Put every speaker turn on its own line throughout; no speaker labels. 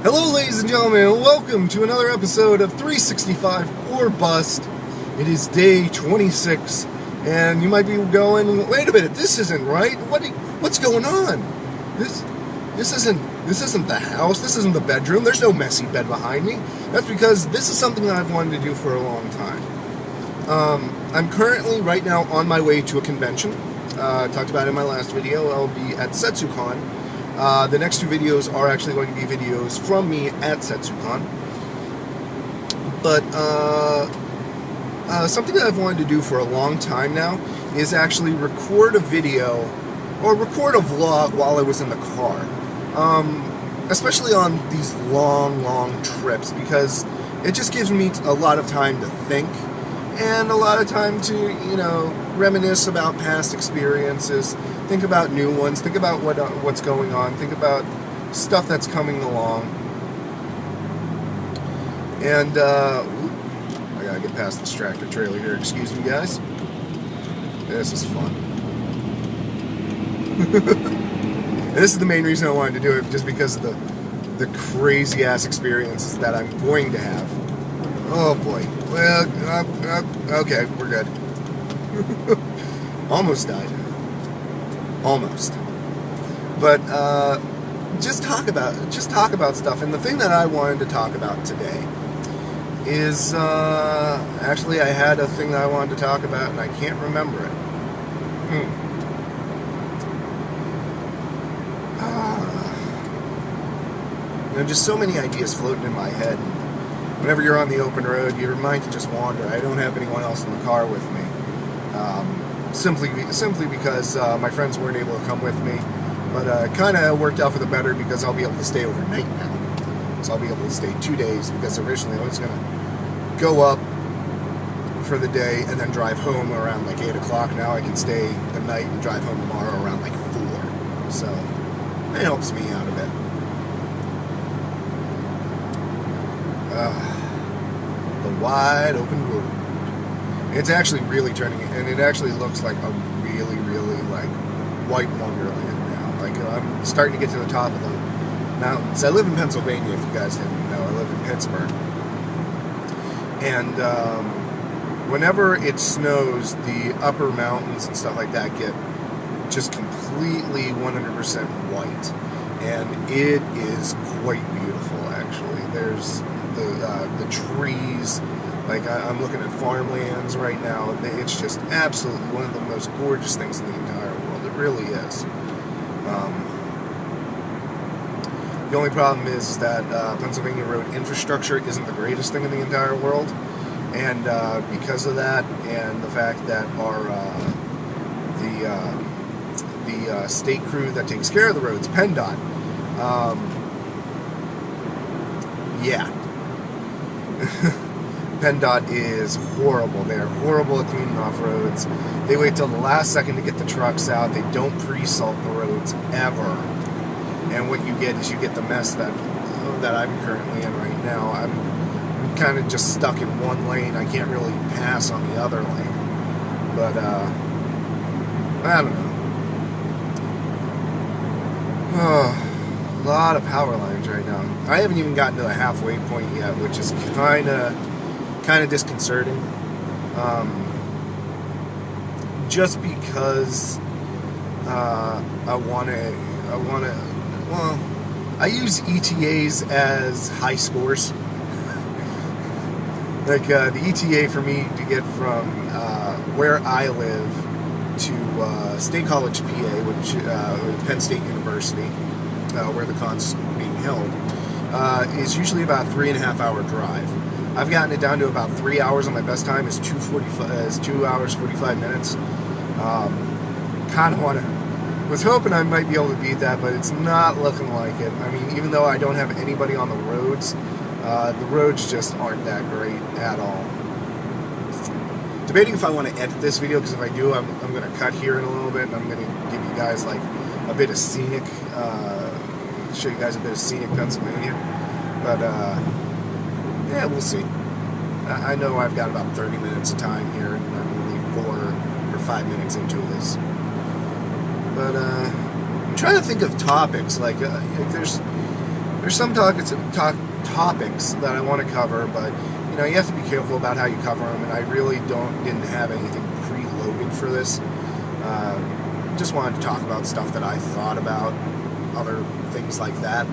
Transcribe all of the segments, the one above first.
Hello ladies and gentlemen, and welcome to another episode of 365 or Bust. It is day 26, and you might be going, wait a minute, this isn't right. What's going on? This isn't the house, this isn't the bedroom, there's no messy bed behind me. That's because this is something that I've wanted to do for a long time. I'm currently right now on my way to a convention. Talked about it in my last video. I'll be at Setsucon. The next two videos are actually going to be videos from me at Setsucon. But something that I've wanted to do for a long time now is actually record a video or record a vlog while I was in the car. Especially on these long trips, because it just gives me a lot of time to think and a lot of time to, reminisce about past experiences, think about new ones, think about what's going on, think about stuff that's coming along. And I gotta get past this tractor trailer here. Excuse me, guys. This is fun. This is the main reason I wanted to do it, just because of the crazy ass experiences that I'm going to have. Oh boy. Well, okay, we're good. Almost died. Almost. But just talk about stuff. And the thing that I wanted to talk about today is actually I had a thing that I wanted to talk about and I can't remember it. Just so many ideas floating in my head. Whenever you're on the open road, your mind can just wander. I don't have anyone else in the car with me. Simply because my friends weren't able to come with me. But it kind of worked out for the better, because I'll be able to stay overnight now. So I'll be able to stay 2 days, because originally I was going to go up for the day and then drive home around like 8 o'clock. Now I can stay the night and drive home tomorrow around like 4. So it helps me out a bit. The wide open road. It's actually really turning, and it actually looks like a really like white wonderland now. Like I'm starting to get to the top of the mountains. I live in Pennsylvania, if you guys didn't know. I live in Pittsburgh, and whenever it snows, the upper mountains and stuff like that get just completely 100% white, and it is quite beautiful. Actually, there's the trees. Like I'm looking at farmlands right now. It's just absolutely one of the most gorgeous things in the entire world. It really is. The only problem is that Pennsylvania road infrastructure isn't the greatest thing in the entire world, and because of that, and the fact that our the state crew that takes care of the roads, PennDOT, yeah. PennDOT is horrible. They are horrible at cleaning off roads. They wait till the last second to get the trucks out. They don't pre-salt the roads ever. And what you get is you get the mess that I'm currently in right now. I'm kind of just stuck in one lane. I can't really pass on the other lane. But I don't know. A lot of power lines right now. I haven't even gotten to the halfway point yet, which is kind of disconcerting. Just because I use ETAs as high scores. Like the ETA for me to get from where I live to State College, PA, which Penn State University, where the con's being held, is usually about a 3.5 hour drive. I've gotten it down to about 3 hours on my best time. Is 2 hours 45 minutes. Kind of was hoping I might be able to beat that, but it's not looking like it. I mean, even though I don't have anybody on the roads just aren't that great at all. Debating if I want to edit this video, because if I do, I'm going to cut here in a little bit, and I'm going to give you guys like a bit of scenic, show you guys a bit of scenic Pennsylvania. But yeah, we'll see. I know I've got about 30 minutes of time here, and I'm only 4 or 5 minutes into this. But I'm trying to think of topics. Like there's there's some topics that I want to cover, but you know, you have to be careful about how you cover them, and I really didn't have anything preloaded for this. Just wanted to talk about stuff that I thought about, other things like that.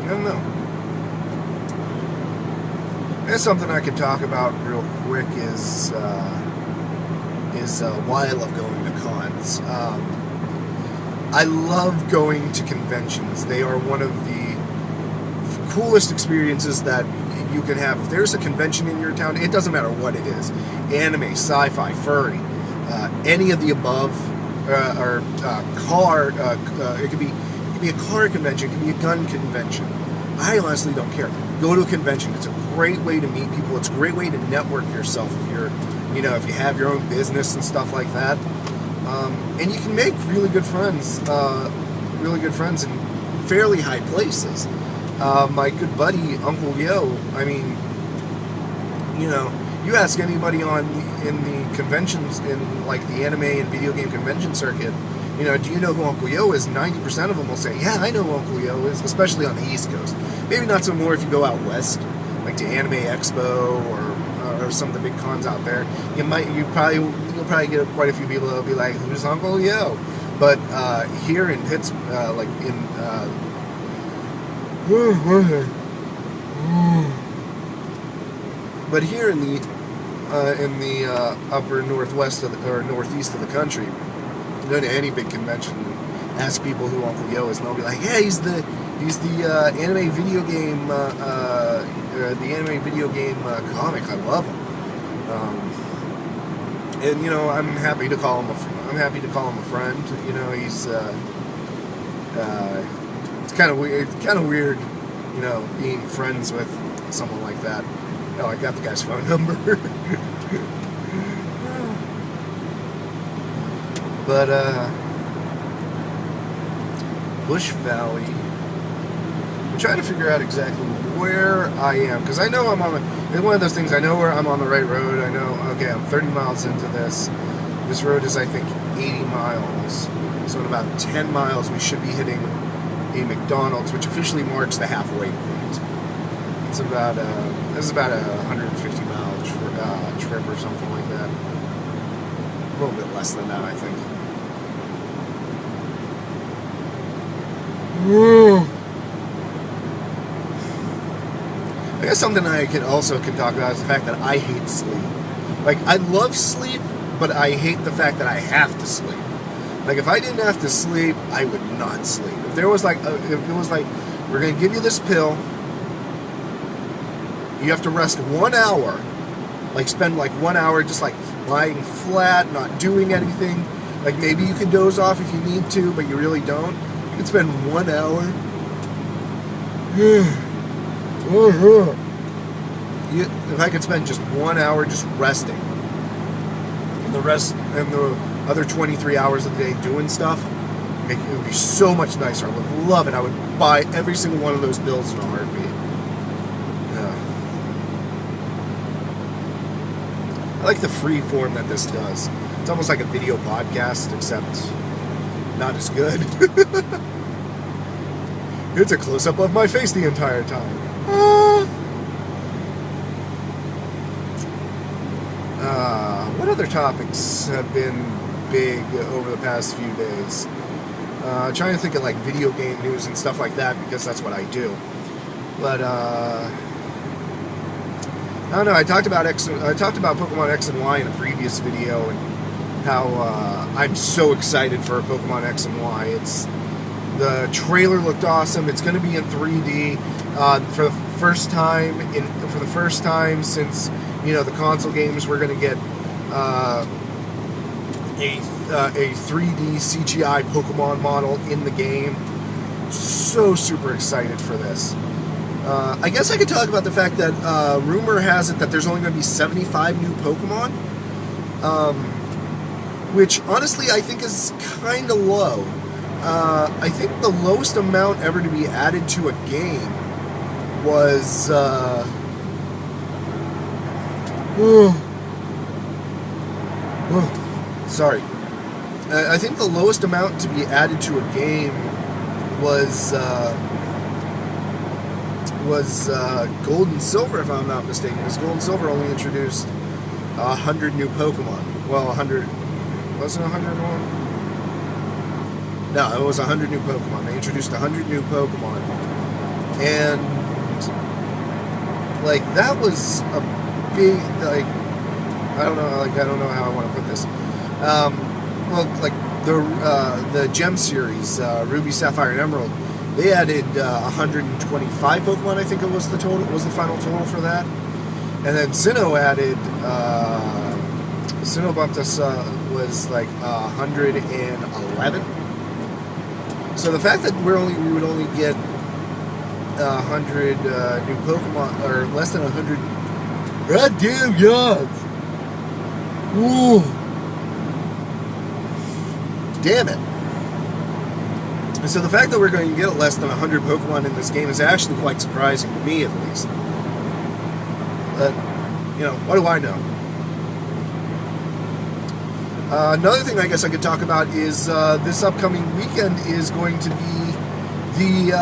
I don't know. There's something I could talk about real quick is why I love going to cons. I love going to conventions. They are one of the coolest experiences that you can have. If there's a convention in your town, it doesn't matter what it is, anime, sci-fi, furry, any of the above, or car. It could be a car convention. It could be a gun convention. I honestly don't care. Go to a convention. It's a great way to meet people. It's a great way to network yourself if you have your own business and stuff like that. And you can make really good friends in fairly high places. My good buddy, Uncle Yo, I mean, you know, you ask anybody in the conventions, in like the anime and video game convention circuit, you know, do you know who Uncle Yo is? 90% of them will say, yeah, I know who Uncle Yo is, especially on the East Coast. Maybe not so more if you go out west, like to Anime Expo or some of the big cons out there. You'll probably get quite a few people that'll be like, who's Uncle Yo? But here in Pittsburgh, but here in the upper northwest or northeast of the country, you go to any big convention and ask people who Uncle Yo is, and they'll be like, "Yeah, he's the anime video game comic. I love him." And you know, I'm happy to call him a friend. You know, he's it's kind of weird, you know, being friends with someone like that. Oh, I got the guy's phone number. But Bush Valley, I'm trying to figure out exactly where I am, because I know it's one of those things, I know where I'm on the right road. I know, okay, I'm 30 miles into this. This road is, I think, 80 miles. So in about 10 miles, we should be hitting a McDonald's, which officially marks the halfway point. It's about this is about a 150-mile trip or something like that. A little bit less than that, I think. I guess something I can talk about is the fact that I hate sleep. Like, I love sleep, but I hate the fact that I have to sleep. Like, if I didn't have to sleep, I would not sleep. If it was like, we're going to give you this pill, you have to rest 1 hour, like spend like 1 hour just like lying flat, not doing anything. Like, maybe you can doze off if you need to, but you really don't. You can spend 1 hour. If I could spend just 1 hour just resting, and the other 23 hours of the day doing stuff, it would be so much nicer. I would love it. I would buy every single one of those pills in a heartbeat. I like the free form that this does. It's almost like a video podcast, except not as good. It's a close-up of my face the entire time. What other topics have been big over the past few days? Trying to think of like video game news and stuff like that, because that's what I do. But I don't know. I talked about Pokemon X and Y in a previous video, and how I'm so excited for Pokemon X and Y. The trailer looked awesome. It's going to be in 3D for the first time since, you know, the console games. We're going to get a 3D CGI Pokemon model in the game. So super excited for this. I guess I could talk about the fact that rumor has it that there's only going to be 75 new Pokemon, which honestly I think is kind of low. I think the lowest amount ever to be added to a game was sorry. I think the lowest amount to be added to a game was gold and silver, if I'm not mistaken. Because gold and silver only introduced 100 new Pokemon. Well, 100... Wasn't it 101? No, it was 100 new Pokemon. They introduced 100 new Pokemon. And, like, that was a big, like, I don't know how I want to put this. Well, like, the Gem series, Ruby, Sapphire, and Emerald, they added 125 Pokemon, I think it was the final total for that. And then Sinnoh added, Sinnoh bumped us, was like 111. So the fact that we would only get 100 new Pokemon, or less than 100 goddamn yards. Ooh. Damn it. And so the fact that we're going to get less than 100 Pokemon in this game is actually quite surprising to me, at least. But, you know, what do I know? Another thing I guess I could talk about is this upcoming weekend is going to be the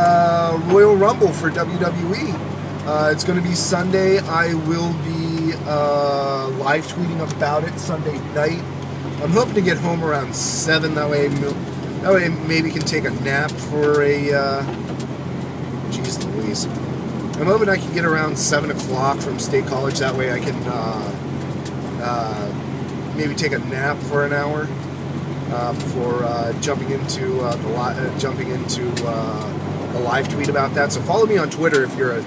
Royal Rumble for WWE. It's going to be Sunday. I will be live tweeting about it Sunday night. I'm hoping to get home around 7. That way maybe can take a nap for a... Jeez Louise. I'm hoping I can get around 7 o'clock from State College. That way I can... maybe take a nap for an hour before jumping into the live tweet about that. So follow me on Twitter if you're a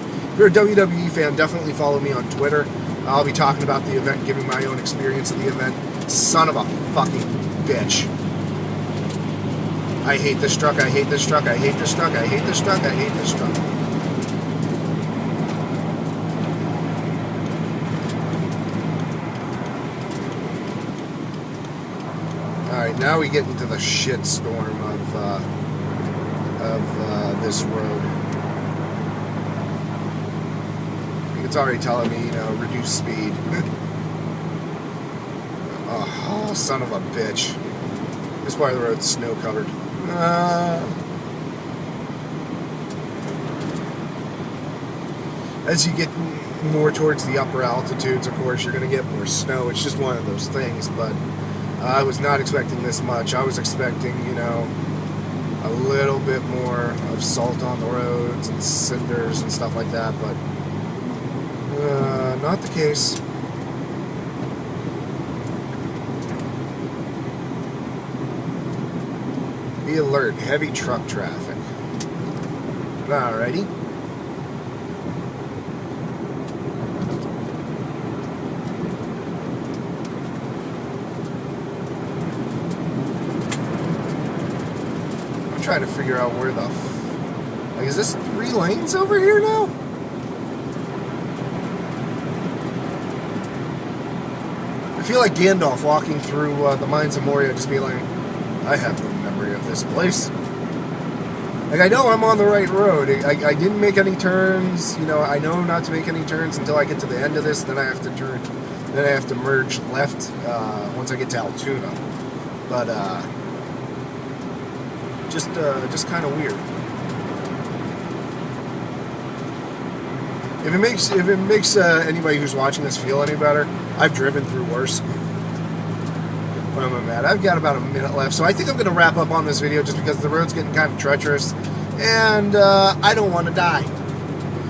WWE fan. Definitely follow me on Twitter. I'll be talking about the event, giving my own experience of the event. Son of a fucking bitch! I hate this truck. I hate this truck. I hate this truck. I hate this truck. I hate this truck. Alright, now we get into the shit storm of this road. It's already telling me, you know, reduce speed. Oh, son of a bitch. This part of the road's snow covered. As you get more towards the upper altitudes, of course, you're going to get more snow. It's just one of those things, but I was not expecting this much. I was expecting, you know, a little bit more of salt on the roads and cinders and stuff like that, but not the case. Be alert, heavy truck traffic. Alrighty. I'm trying to figure out where the... like, is this 3 lanes over here now? I feel like Gandalf walking through the mines of Moria, just being like, I have no memory of this place. Like, I know I'm on the right road. I didn't make any turns. You know, I know not to make any turns until I get to the end of this. Then I have to turn. Then I have to merge left once I get to Altoona. But just kind of weird. If it makes anybody who's watching this feel any better, I've driven through worse. When I'm mad. I've got about a minute left, so I think I'm going to wrap up on this video just because the road's getting kind of treacherous, and I don't want to die.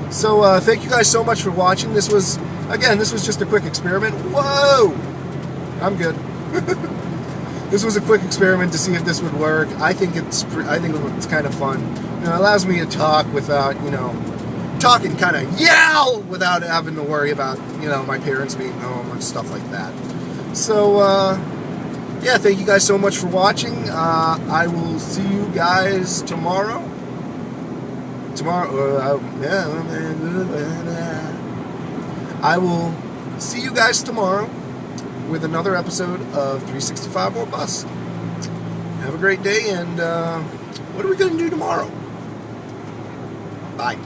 So thank you guys so much for watching. This was just a quick experiment. Whoa! I'm good. This was a quick experiment to see if this would work. I think it's kind of fun. You know, it allows me to talk without, you know, talking kind of yell without having to worry about, you know, my parents being home and stuff like that. So, yeah, thank you guys so much for watching. I will see you guys tomorrow. I will see you guys tomorrow with another episode of 365 or Bust. Have a great day, and what are we going to do tomorrow? Bye.